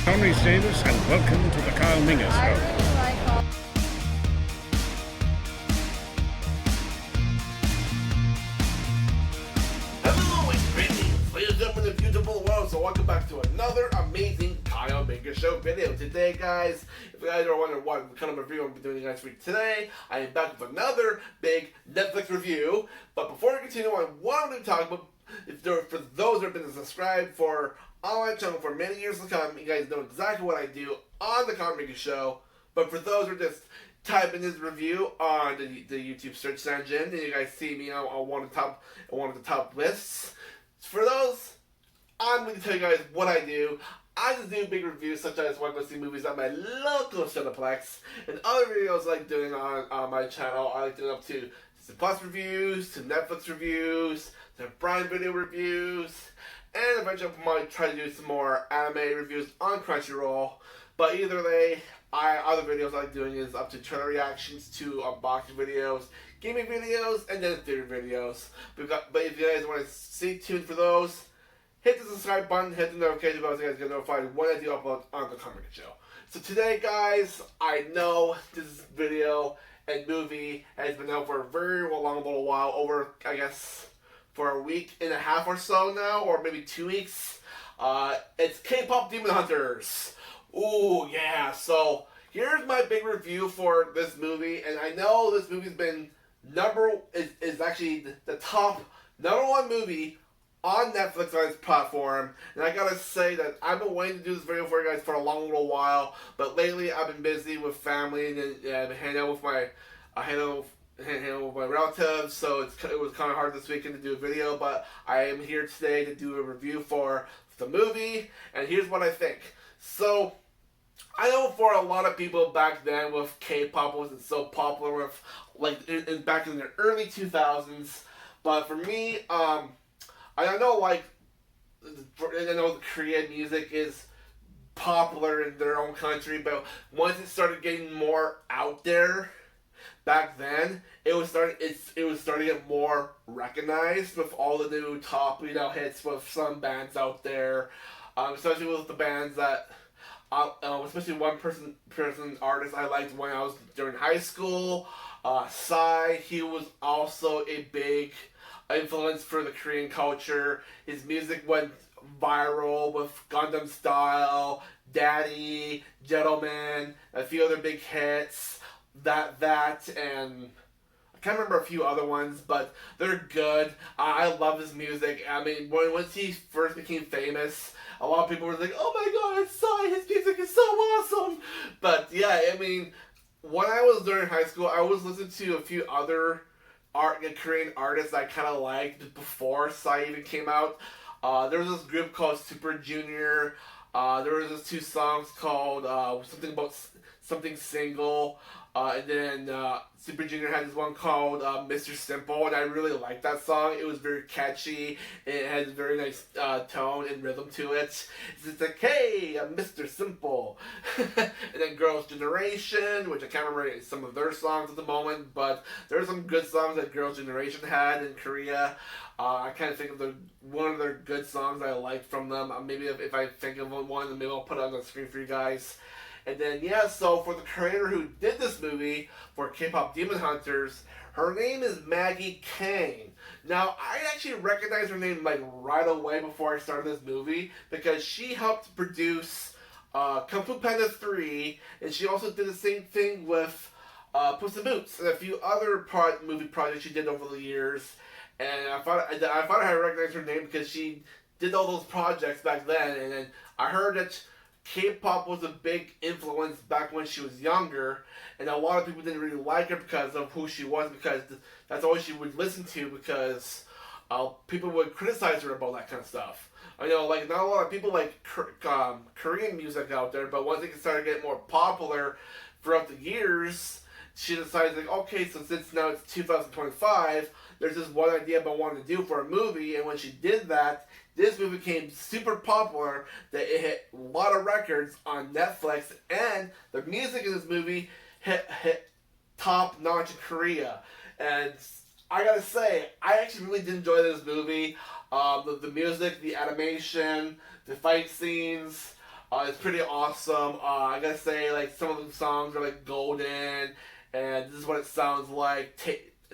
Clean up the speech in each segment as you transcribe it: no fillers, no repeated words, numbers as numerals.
Tommy Davis, and welcome to the Kyle Minger Show. Hello and greetings, ladies and gentlemen of the beautiful world. So welcome back to another amazing Kyle Minger Show video. Today, guys, if you guys are wondering what kind of review I'm doing guys for you today, I am back with another big Netflix review. But before I continue on, what I'm going to talk about, for those that have been subscribed for on my channel for many years to come, you guys know exactly what I do on the Kyle Minger Show. But for those who are just typing this review on the YouTube search engine, and you guys see me on one of the top lists. For those, I'm going to tell you guys what I do. I just do big reviews such as when I go see movies at my local Cineplex, and other videos I like doing on my channel. I like doing up to Disney Plus reviews, to Netflix reviews, to Prime Video reviews, and eventually I might try to do some more anime reviews on Crunchyroll. But either way, other videos I like doing is up to trailer reactions, to unboxing videos, gaming videos, and then theater videos. But if you guys want to stay tuned for those, hit the subscribe button, hit the notification bell so you guys get notified when I do upload on the Kyle Minger Show. So today, guys, I know this video and movie has been out for a very long little while, over, I guess, for a week and a half or so now, or maybe 2 weeks. It's K-Pop Demon Hunters. Ooh, yeah. So here's my big review for this movie, and I know this movie's been is actually the top #1 movie on Netflix on its platform, and I gotta say that I've been waiting to do this video for you guys for a long little while, but lately I've been busy with family and I've been hanging out with my relatives, so it was kind of hard this weekend to do a video, but I am here today to do a review for the movie, and here's what I think. So, I know for a lot of people back then with K-pop wasn't so popular with, like, back in the early 2000s, but for me, I know, like, I know the Korean music is popular in their own country, but once it started getting more out there, back then, it was starting to get more recognized with all the new top, hits with some bands out there, especially with the bands that, especially one person artist I liked when I was during high school, Psy. He was also a big influence for the Korean culture. His music went viral with Gundam Style, Daddy, Gentleman, a few other big hits. That, and I can't remember a few other ones, but they're good. I love his music. I mean, once he first became famous, a lot of people were like, "Oh my God, it's Psy, his music is so awesome!" But yeah, I mean, when I was during high school, I was listening to a few other Korean artists I kind of liked before Psy even came out. There was this group called Super Junior. There was this 2 songs called something about something single. And then Super Junior had this one called Mr. Simple, and I really liked that song. It was very catchy. It has a very nice tone and rhythm to it. It's like, hey, I'm Mr. Simple. And then Girls' Generation, which I can't remember some of their songs at the moment, but there are some good songs that Girls' Generation had in Korea. I kind of think of one of their good songs I liked from them. Maybe if I think of one, maybe I'll put it on the screen for you guys. And then, yeah, so for the creator who did this movie, for K-Pop Demon Hunters, her name is Maggie Kang. Now, I actually recognized her name, like, right away before I started this movie, because she helped produce Kung Fu Panda 3, and she also did the same thing with Puss in Boots, and a few other movie projects she did over the years. And I thought I recognized her name because she did all those projects back then, and then I heard that K-pop was a big influence back when she was younger, and a lot of people didn't really like her because of who she was, because that's all she would listen to, because people would criticize her about that kind of stuff. I know, like, not a lot of people like Korean music out there, but once it started getting more popular throughout the years, she decided, like, okay, so since now it's 2025, there's this one idea about wanting to do for a movie, and when she did that, this movie became super popular that it hit a lot of records on Netflix, and the music in this movie hit top notch in Korea. And I gotta say, I actually really did enjoy this movie. The music, the animation, the fight scenes, It's pretty awesome. I gotta say, like, some of the songs are like golden, and this is what it sounds like.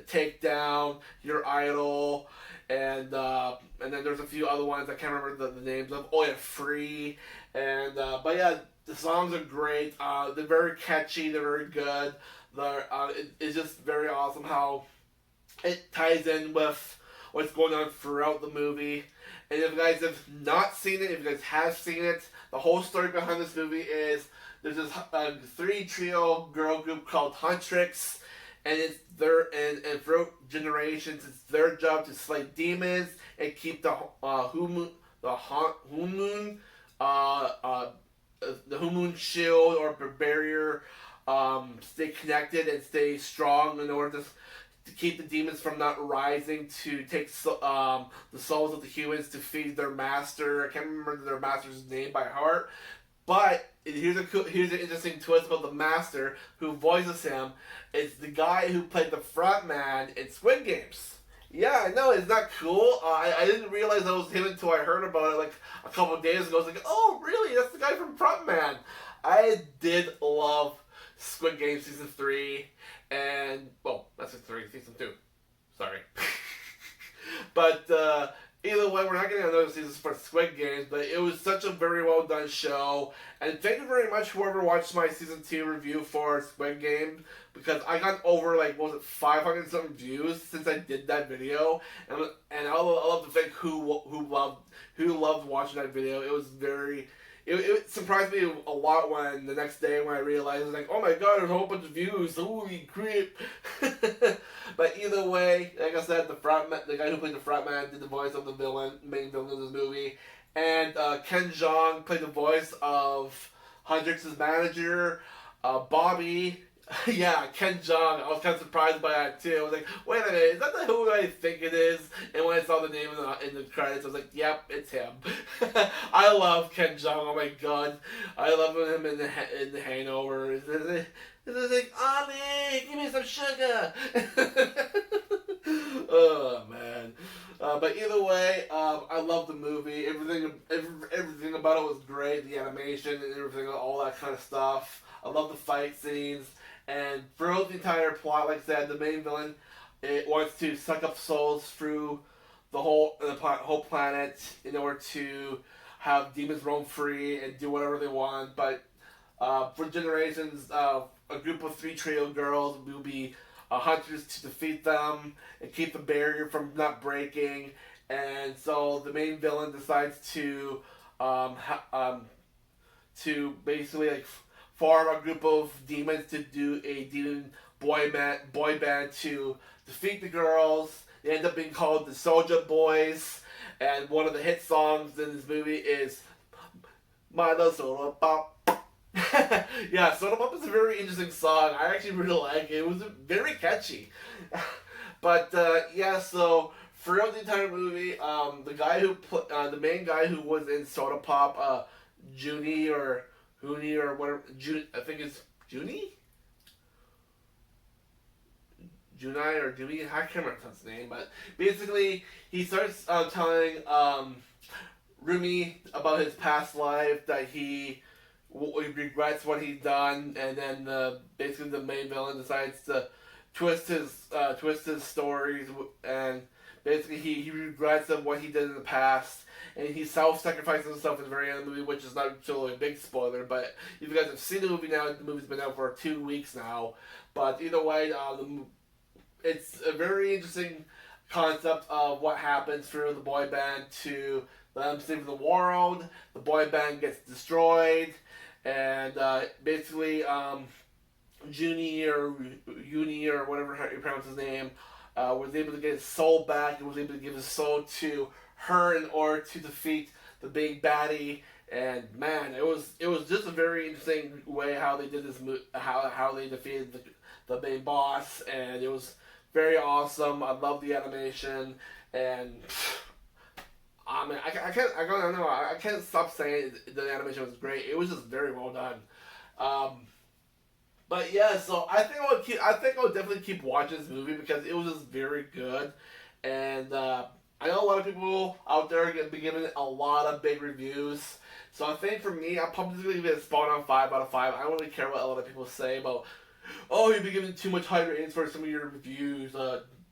Take down your idol, and then there's a few other ones I can't remember the names of. Oh yeah, free, and but yeah, the songs are great. They're very catchy. They're very good. It's just very awesome how it ties in with what's going on throughout the movie. And if you guys have not seen it, if you guys have seen it, the whole story behind this movie is there's this three trio girl group called Huntrix, and it's and throughout generations, it's their job to slay demons and keep the Humun the Humun shield or barrier stay connected and stay strong in order to keep the demons from not rising to take the souls of the humans to feed their master. I can't remember their master's name by heart, but here's an interesting twist about the master who voices him. It's the guy who played the frontman in Squid Games. Yeah, I know, isn't that cool? I didn't realize that was him until I heard about it like a couple of days ago. I was like, oh, really? That's the guy from Frontman. I did love Squid Game Season 3, and, well, that's Season 2. Sorry. But, either way, we're not getting another season for Squid Games, but it was such a very well done show. And thank you very much, whoever watched my Season 2 review for Squid Game, because I got over, like, what was it, 500 something views since I did that video. And I love to thank who loved watching that video. It was very... It surprised me a lot when the next day when I realized, like, oh my god, there's a whole bunch of views, holy crap. But either way, like I said, the guy who played the frontman did the voice of the main villain of this movie. And Ken Jeong played the voice of Hendrix's manager. Bobby, yeah, Ken Jeong. I was kind of surprised by that too. I was like, wait a minute, is that who I think it is? And when I saw the name in the credits, I was like, yep, it's him. I love Ken Jeong. Oh my god, I love him in the Hangover. It's like, Ollie, give me some sugar. Oh man. But either way, I love the movie. Everything about it was great. The animation and everything, all that kind of stuff. I love the fight scenes. And throughout the entire plot, like I said, the main villain wants to suck up souls through the whole planet in order to have demons roam free and do whatever they want. But for generations, a group of three trio girls will be hunters to defeat them and keep the barrier from not breaking. And so the main villain decides to basically like form a group of demons to do a demon boy band to defeat the girls. They end up being called the Soulja Boys, and one of the hit songs in this movie is "Milo Soda Pop." Yeah, Soda Pop is a very interesting song. I actually really like it. It was very catchy. But yeah, so throughout the entire movie, the main guy who was in Soda Pop, Junie or Hooney or whatever, I think it's Junai or Junie, I can't remember his name, but basically he starts telling Rumi about his past life, that he regrets what he's done, and then basically the main villain decides to twist his stories, and basically he regrets of what he did in the past. And he self-sacrifices himself at the very end of the movie, which is not totally a big spoiler, but if you guys have seen the movie now, the movie's been out for 2 weeks now. But either way, it's a very interesting concept of what happens through the boy band to them saving the world. The boy band gets destroyed, and basically Junie or Uni or whatever you pronounce his name was able to get his soul back and was able to give his soul to her in order to defeat the big baddie. And man, it was just a very interesting way how they did this, how they defeated the main boss, and it was very awesome. I love the animation, and I mean, I can't stop saying the animation was great. It was just very well done. But yeah, so I think I'll definitely keep watching this movie because it was just very good, and I know a lot of people out there are going to be giving it a lot of big reviews. So I think for me, I'm probably going to give it a spot on 5 out of 5. I don't really care what a lot of people say about, oh, you've been giving too much high ratings for some of your reviews.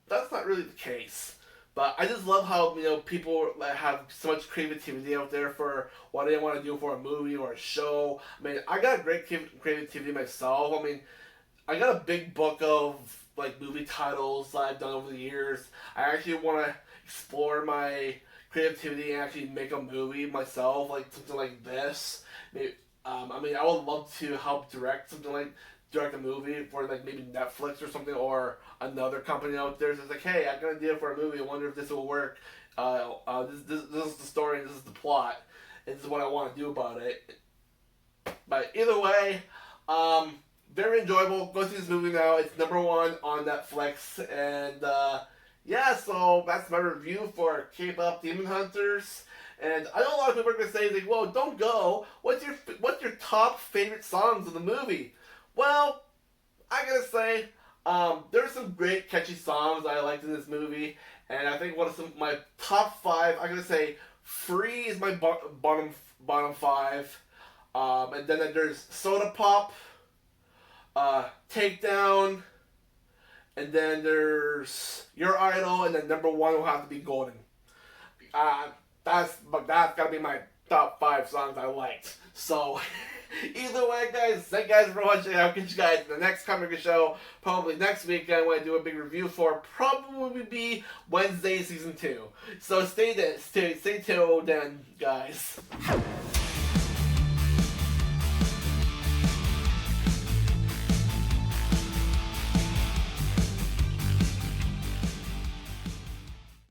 That's not really the case. But I just love how, people have so much creativity out there for what they want to do for a movie or a show. I mean, I got great creativity myself. I mean, I got a big book of movie titles that I've done over the years. I actually want to explore my creativity and actually make a movie myself, like something like this. Maybe, I would love to help direct a movie for maybe Netflix or something, or another company out there. So it's like, hey, I got an idea for a movie. I wonder if this will work. This is the story. And this is the plot. And this is what I want to do about it. But either way, very enjoyable. Go see this movie now. It's #1 on Netflix, and yeah. So that's my review for K-pop Demon Hunters. And I know a lot of people are gonna say, like, "Well, don't go. What's your top favorite songs of the movie?" Well, I gotta say, there's some great catchy songs I liked in this movie, and I think one of my top 5. I'm gonna say "Free" is my bottom 5, and then there's "Soda Pop," "Takedown," and then there's "Your Idol," and then #1 will have to be "Golden." That's gotta be my top 5 songs I liked. So. Either way, guys, thank you guys for watching. I'll catch you guys in the next comic show. Probably next week, I'm going to do a big review for. Probably be Wednesday season 2. So stay tuned then, guys.